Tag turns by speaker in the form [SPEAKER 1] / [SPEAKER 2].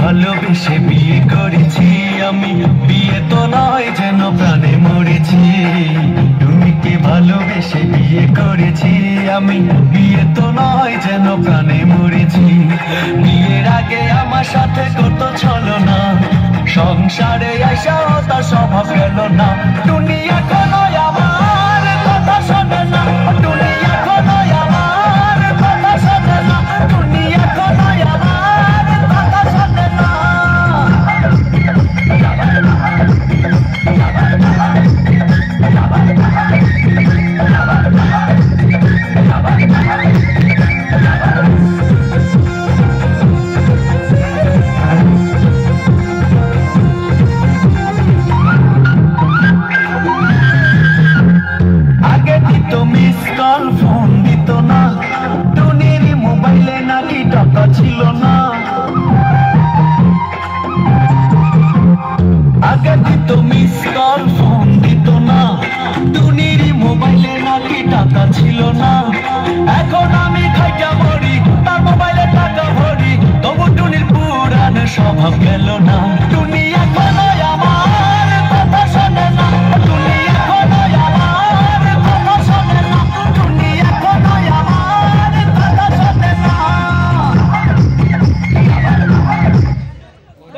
[SPEAKER 1] ভালোবেসে বিয়ে করেছি আমি, বিয়ে তো নয় যেন প্রাণে মরেছি। তুমি কে ভালোবেসে বিয়ে করেছি আমি বিয়ে তো নয় যেন প্রাণে মরেছি। বিয়ের আগে আমার সাথে কত ছলনা, সংসারে আইসাও তার স্বভাব গেল না। টুনি এখনো আমার কথা শোনে না, টুনি এখনো আমার কথা শোনে না, টুনি এখনো আমার কথা শোনে না। আগে দিত মিস কল, ফোন দিত না, টুনির মোবাইলে নাকি টাকা ছিল না। আগে দিত মিস কল, ফোন দিত না, টুনির মোবাইলে নাকি টাকা ছিল না। এখন আমি খাইটা মরি, তার মোবাইলে টাকা ভরি, তবু টুনির পুরান স্বভাব গেল না। টুনি